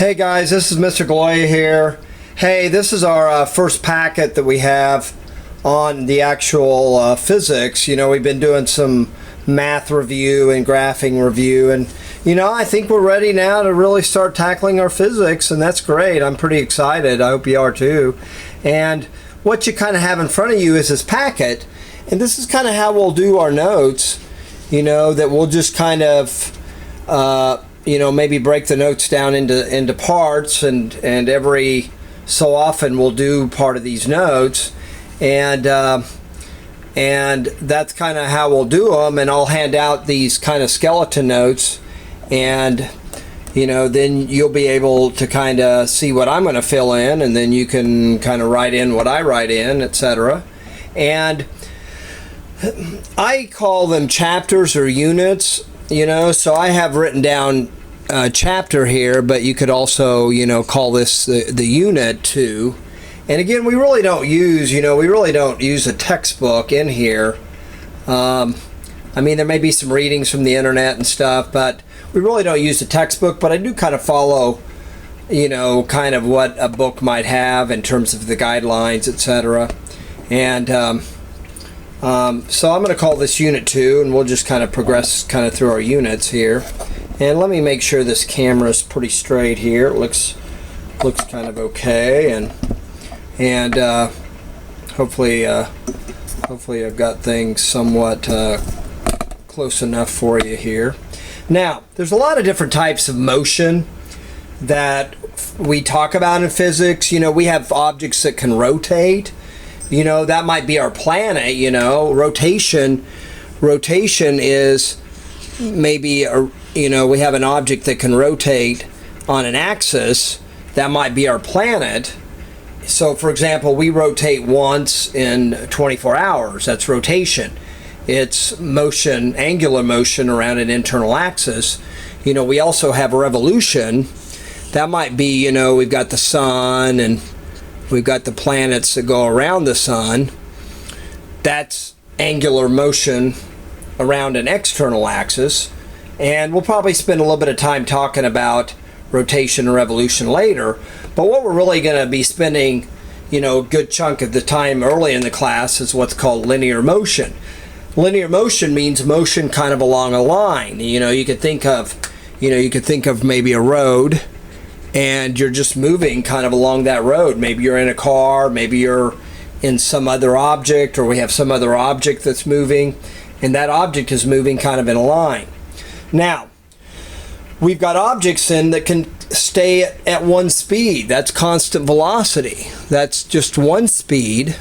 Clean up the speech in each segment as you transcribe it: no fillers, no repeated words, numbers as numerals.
Hey guys, this is Mr. Gloria here. Hey, this is our first packet that we have on the actual physics. You know, we've been doing some math review and graphing review, and you know, I think we're ready now to really start tackling our physics, and that's great. I'm pretty excited. I hope you are too. And what you kind of have in front of you is this packet, and this is kind of how we'll do our notes. You know, that we'll just kind of you know, maybe break the notes down into parts, and every so often we'll do part of these notes, and that's kind of how we'll do them. And I'll hand out these kind of skeleton notes, and you know, then you'll be able to kind of see what I'm going to fill in, and then you can kind of write in what I write in, etc. And I call them chapters or units. You know, so I have written down a chapter here, but you could also, you know, call this the unit too. And again, we really don't use, you know, we really don't use a textbook in here. I mean, there may be some readings from the internet and stuff, but we really don't use a textbook. But I do kind of follow, you know, kind of what a book might have in terms of the guidelines, etc. And so I'm going to call this Unit 2, and we'll just kind of progress kind of through our units here. And let me make sure this camera is pretty straight here. It looks kind of okay, and hopefully I've got things somewhat close enough for you here. Now, there's a lot of different types of motion that we talk about in physics. You know, we have objects that can rotate. You know, that might be our planet. You know, rotation is maybe you know, we have an object that can rotate on an axis. That might be our planet. So for example, we rotate once in 24 hours. That's rotation. It's motion, angular motion around an internal axis. You know, we also have revolution. That might be, you know, we've got the sun and we've got the planets that go around the sun. That's angular motion around an external axis. And we'll probably spend a little bit of time talking about rotation and revolution later. But what we're really going to be spending, you know, a good chunk of the time early in the class is what's called linear motion. Linear motion means motion kind of along a line. You know, you could think of, maybe a road, and you're just moving kind of along that road. Maybe you're in a car, maybe you're in some other object, or we have some other object that's moving, and that object is moving kind of in a line. Now, we've got objects then that can stay at one speed. That's constant velocity. That's just one speed.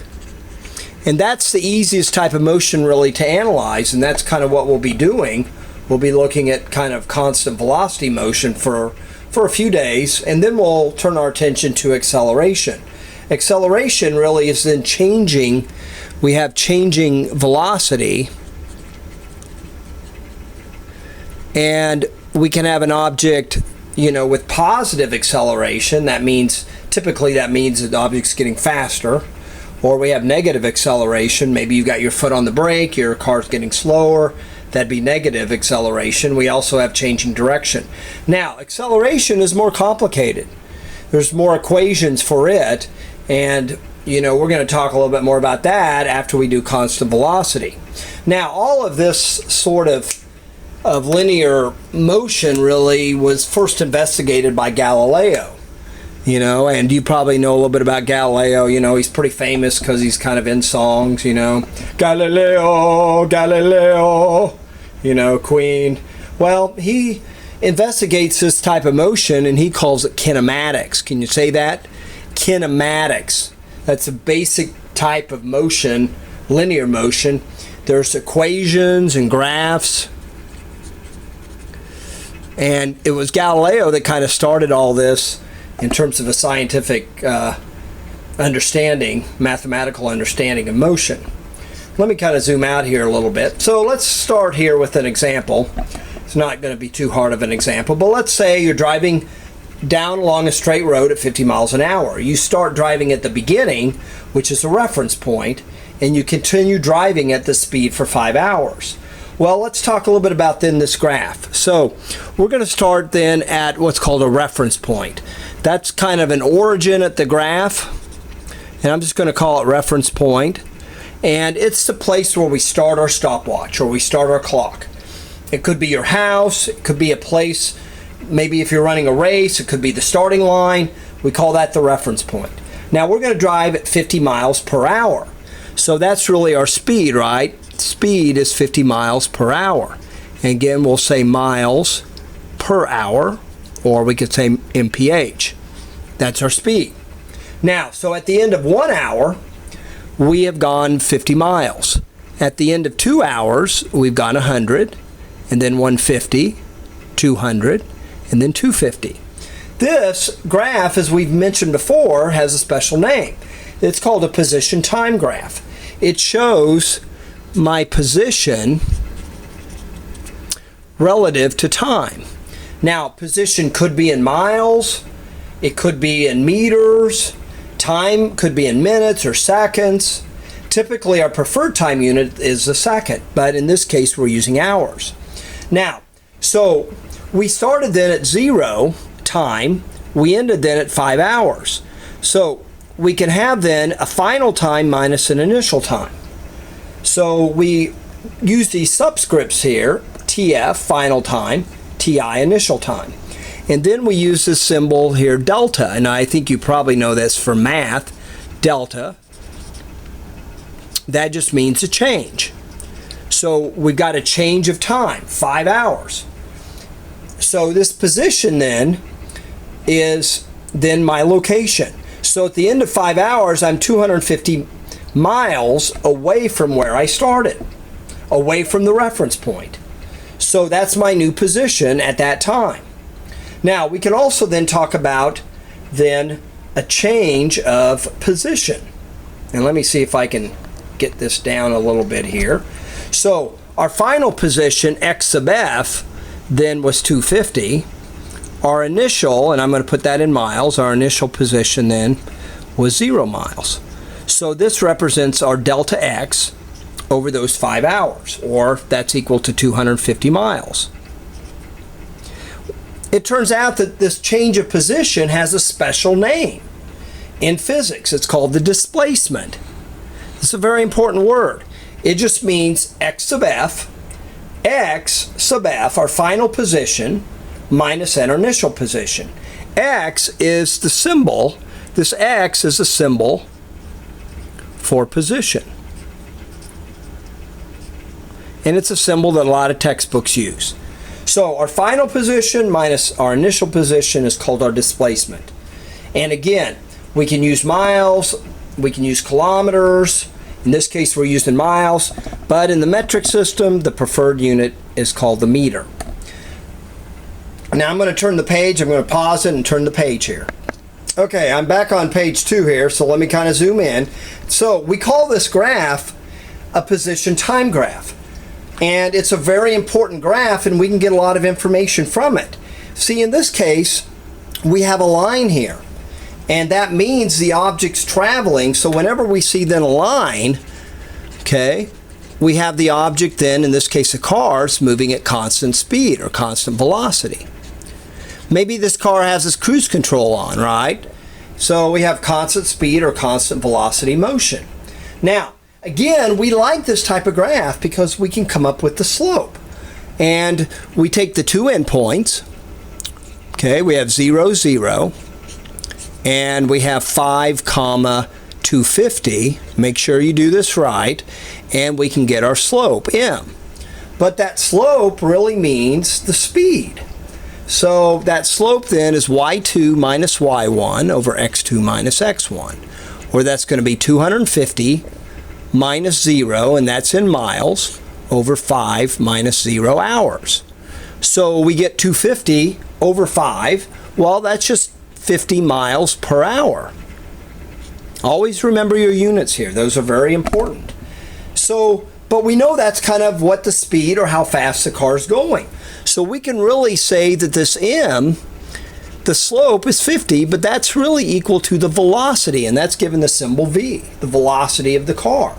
And that's the easiest type of motion really to analyze, and that's kind of what we'll be doing. We'll be looking at kind of constant velocity motion for a few days, and then we'll turn our attention to acceleration. Acceleration really is then changing. We have changing velocity, and we can have an object, you know, with positive acceleration. That means, typically that means that the object's getting faster. Or we have negative acceleration. Maybe you've got your foot on the brake, your car's getting slower. That'd be negative acceleration. We also have changing direction. Now, acceleration is more complicated. There's more equations for it, and you know, we're going to talk a little bit more about that after we do constant velocity. Now, all of this sort of linear motion really was first investigated by Galileo. You know, and you probably know a little bit about Galileo. You know, he's pretty famous because he's kind of in songs, you know. Galileo, Galileo, you know, Queen. Well, he investigates this type of motion, and he calls it kinematics. Can you say that? Kinematics. That's a basic type of motion, linear motion. There's equations and graphs. And it was Galileo that kind of started all this in terms of a scientific understanding, mathematical understanding of motion. Let me kind of zoom out here a little bit. So let's start here with an example. It's not going to be too hard of an example, but let's say you're driving down along a straight road at 50 miles an hour. You start driving at the beginning, which is a reference point, and you continue driving at the speed for 5 hours. Well, let's talk a little bit about then this graph. So we're going to start then at what's called a reference point. That's kind of an origin at the graph, and I'm just going to call it reference point. And it's the place where we start our stopwatch or we start our clock. It could be your house, it could be a place, maybe if you're running a race, it could be the starting line. We call that the reference point. Now we're going to drive at 50 miles per hour. So that's really our speed, right? Speed is 50 miles per hour. And again, we'll say miles per hour, or we could say mph. That's our speed. Now, so at the end of 1 hour, we have gone 50 miles. At the end of 2 hours, we've gone 100, and then 150, 200, and then 250. This graph, as we've mentioned before, has a special name. It's called a position time graph. It shows my position relative to time. Now, position could be in miles, it could be in meters, time could be in minutes or seconds. Typically, our preferred time unit is a second, but in this case, we're using hours. Now, so we started then at 0 time, we ended then at 5 hours. So we can have then a final time minus an initial time. So we use these subscripts here, TF, final time, TI, initial time. And then we use this symbol here, delta, and I think you probably know this for math, delta. That just means a change. So we've got a change of time, 5 hours. So this position then is then my location. So at the end of 5 hours, I'm 250 miles away from where I started, away from the reference point. So that's my new position at that time. Now we can also then talk about then a change of position. And let me see if I can get this down a little bit here. So our final position, x sub f, then was 250. Our initial, and I'm going to put that in miles, our initial position then was 0 miles. So this represents our delta x over those 5 hours, or that's equal to 250 miles. It turns out that this change of position has a special name. In physics, it's called the displacement. It's a very important word. It just means x sub f, our final position, minus our initial position. X is the symbol. This x is a symbol for position. And it's a symbol that a lot of textbooks use. So our final position minus our initial position is called our displacement. And again, we can use miles, we can use kilometers. In this case, we're using miles, but in the metric system, the preferred unit is called the meter. Now I'm going to turn the page, I'm going to pause it and turn the page here. Okay, I'm back on page 2 here, so let me kind of zoom in. So we call this graph a position time graph. And it's a very important graph, and we can get a lot of information from it. See, in this case, we have a line here. And that means the object's traveling, so whenever we see then a line, okay, we have the object then, in this case a car, is moving at constant speed or constant velocity. Maybe this car has its cruise control on, right? So we have constant speed or constant velocity motion. Now, again, we like this type of graph because we can come up with the slope. And we take the two endpoints, okay, we have 0, 0, and we have 5, 250. Make sure you do this right, and we can get our slope, m. But that slope really means the speed. So that slope then is y2 minus y1 over x2 minus x1, or that's going to be 250 minus 0, and that's in miles, over 5 minus 0 hours. So we get 250 over 5. Well, that's just 50 miles per hour. Always remember your units here. Those are very important. So, but we know that's kind of what the speed or how fast the car is going. So we can really say that this m, the slope is 50, but that's really equal to the velocity, and that's given the symbol v, the velocity of the car.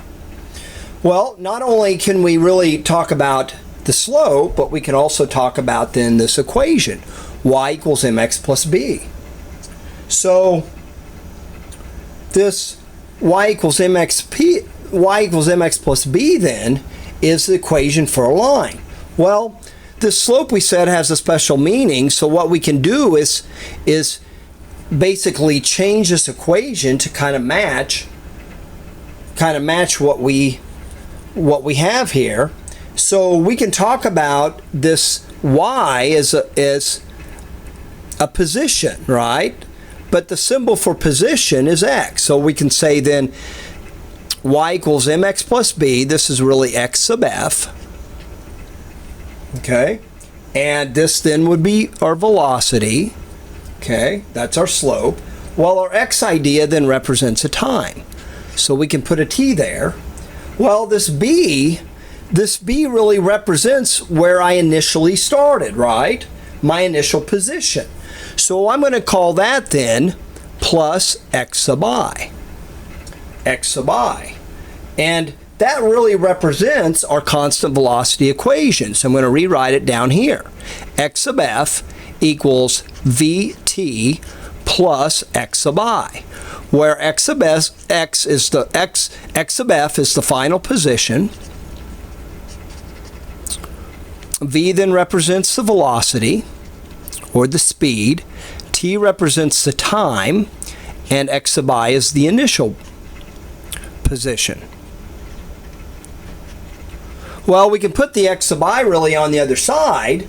Well, not only can we really talk about the slope, but we can also talk about then this equation, y equals mx plus b. So this y equals mx plus b then is the equation for a line. Well, this slope we said has a special meaning, so what we can do is basically change this equation to kind of match what we have here. So we can talk about this y as a position, right? But the symbol for position is x. So we can say then y equals mx plus b. This is really x sub f. Okay, and this then would be our velocity. Okay, that's our slope. Well, our x idea then represents a time. So we can put a t there. Well, this b really represents where I initially started, right? My initial position. So I'm going to call that then plus x sub I. X sub I. And that really represents our constant velocity equation. So I'm going to rewrite it down here. X sub f equals vt plus x sub I, where x sub f is the final position. V then represents the velocity or the speed. T represents the time, and x sub I is the initial position. Well, we can put the x sub I really on the other side,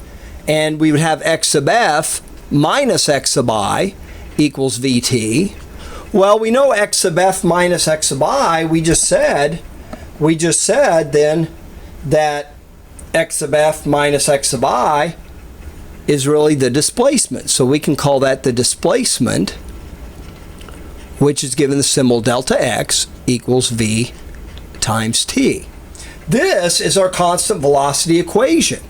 and we would have x sub f minus x sub I equals vt. Well, we know x sub f minus x sub I, we just said then that x sub f minus x sub I is really the displacement. So we can call that the displacement, which is given the symbol delta x equals v times t. This is our constant velocity equation.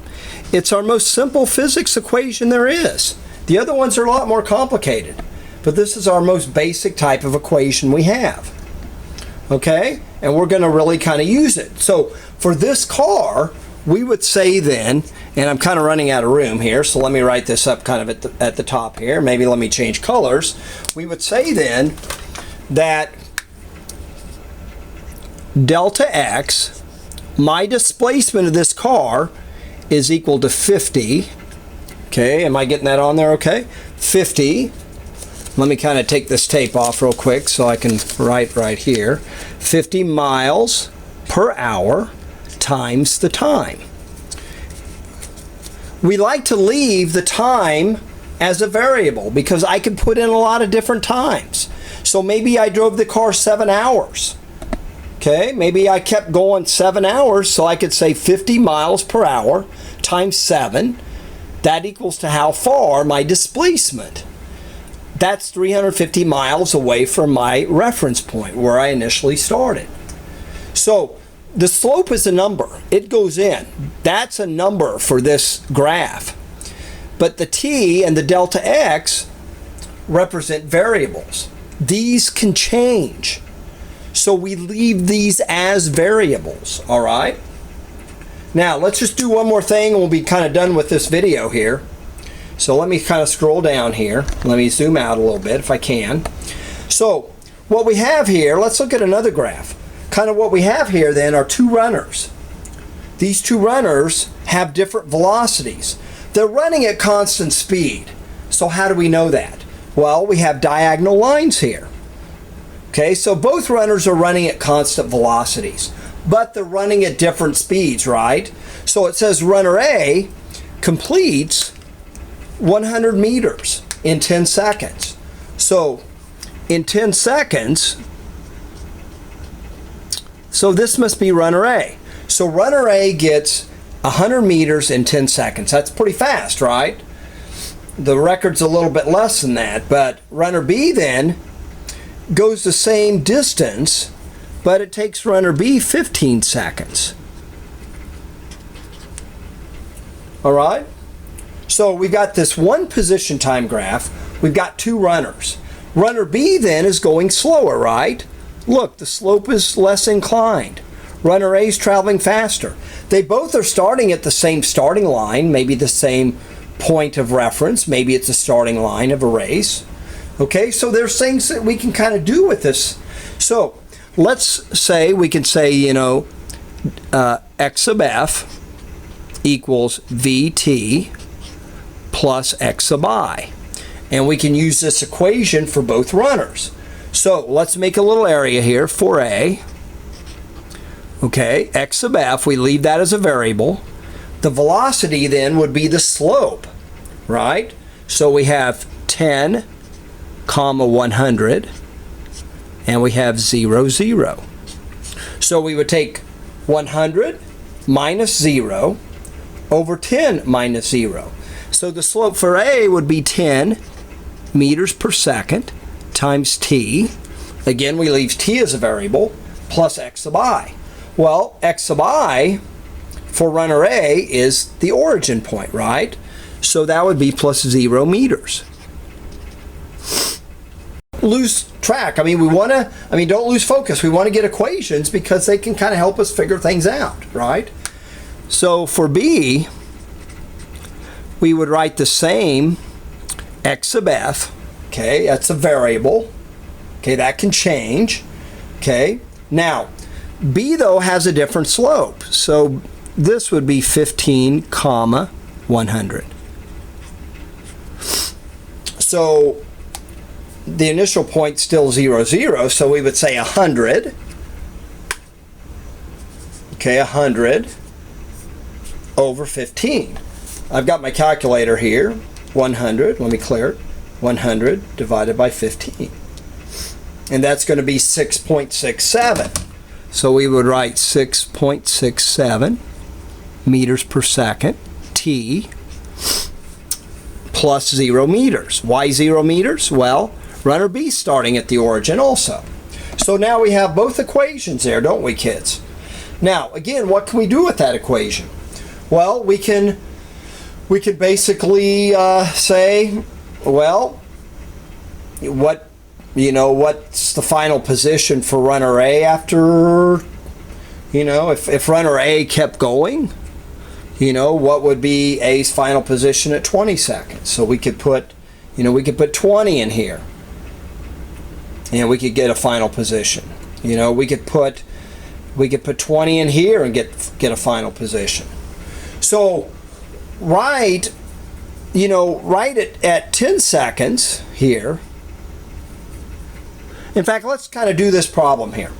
It's our most simple physics equation there is. The other ones are a lot more complicated, but this is our most basic type of equation we have. Okay? And we're going to really kind of use it. So for this car, we would say then, and I'm kind of running out of room here, so let me write this up kind of at the top here. Maybe let me change colors. We would say then that delta x, my displacement of this car, is equal to 50. Okay, am I getting that on there okay? 50. Let me kind of take this tape off real quick so I can write right here. 50 miles per hour times the time. We like to leave the time as a variable because I can put in a lot of different times. So maybe I drove the car 7 hours. Okay, maybe I kept going 7 hours, so I could say 50 miles per hour times 7. That equals to how far my displacement. That's 350 miles away from my reference point where I initially started. So the slope is a number. It goes in. That's a number for this graph. But the t and the delta x represent variables. These can change. So we leave these as variables, all right? Now, let's just do one more thing and we'll be kind of done with this video here. So let me kind of scroll down here. Let me zoom out a little bit if I can. So what we have here, let's look at another graph. Kind of what we have here then are two runners. These two runners have different velocities. They're running at constant speed. So how do we know that? Well, we have diagonal lines here. Okay, so both runners are running at constant velocities, but they're running at different speeds, right? So it says runner A completes 100 meters in 10 seconds. So in 10 seconds, so this must be runner A. So runner A gets 100 meters in 10 seconds. That's pretty fast, right? The record's a little bit less than that, but runner B then goes the same distance, but it takes runner B 15 seconds. All right? So we've got this one position time graph. We've got two runners. Runner B then is going slower, right? Look, the slope is less inclined. Runner A is traveling faster. They both are starting at the same starting line, maybe the same point of reference, maybe it's a starting line of a race. Okay, so there's things that we can kind of do with this. So let's say we can say, you know, x sub f equals vt plus x sub I. And we can use this equation for both runners. So let's make a little area here for A. Okay, x sub f, we leave that as a variable. The velocity then would be the slope, right? So we have 10, comma 100, and we have 0, 0. So we would take 100 minus 0 over 10 minus 0. So the slope for A would be 10 meters per second times t. Again, we leave t as a variable, plus x sub I. Well, x sub I for runner A is the origin point, right? So that would be plus 0 meters. Lose track. I mean, don't lose focus. We want to get equations because they can kind of help us figure things out, right? So for B, we would write the same x sub f. Okay, that's a variable. Okay, that can change. Okay, now B though has a different slope. So this would be 15, comma 100. So the initial point still 0, 0, so we would say 100. Okay, 100 over 15. I've got my calculator here. 100, let me clear it. 100 divided by 15. And that's going to be 6.67. So we would write 6.67 meters per second, t, plus 0 meters. Why 0 meters? Well, runner B starting at the origin also. So now we have both equations there, don't we, kids? Now, again, what can we do with that equation? Well, we can basically say, well, what's the final position for runner A after, if runner A kept going, what would be A's final position at 20 seconds? So we could put 20 in here, and we could get a final position. We could put 20 in here and get a final position. So right at 10 seconds here. In fact, let's kind of do this problem here.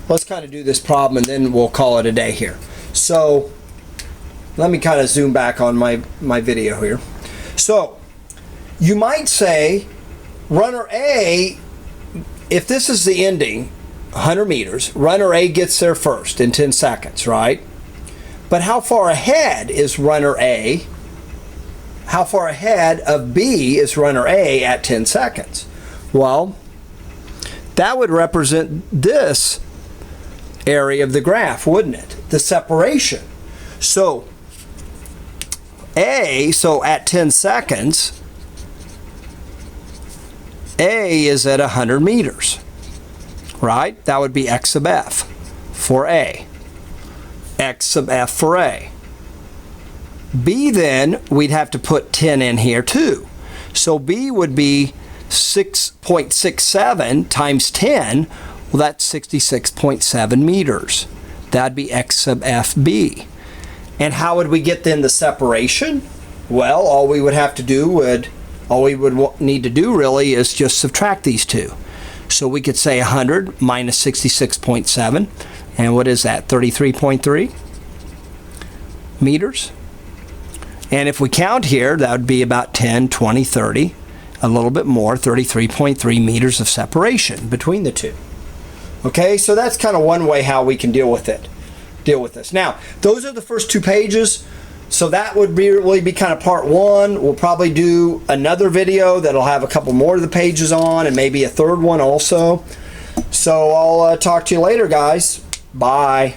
Let's kind of do this problem and then we'll call it a day here. So let me kind of zoom back on my video here. So you might say runner A, if this is the ending, 100 meters, runner A gets there first in 10 seconds, right? But how far ahead is runner A? How far ahead of B is runner A at 10 seconds? Well, that would represent this area of the graph, wouldn't it? The separation. So at 10 seconds, A is at 100 meters, right? That would be x sub f for A. X sub f for A. B then, we'd have to put 10 in here too. So B would be 6.67 times 10, well, that's 66.7 meters. That'd be x sub fb. And how would we get then the separation? Well, all we would need to do really is just subtract these two. So we could say 100 minus 66.7, and what is that, 33.3 meters? And if we count here, that would be about 10, 20, 30, a little bit more, 33.3 meters of separation between the two. Okay, so that's kind of one way how we can deal with this. Now, those are the first 2 pages. So that would really be kind of part 1. We'll probably do another video that'll have a couple more of the pages on and maybe a third one also. So I'll talk to you later, guys. Bye.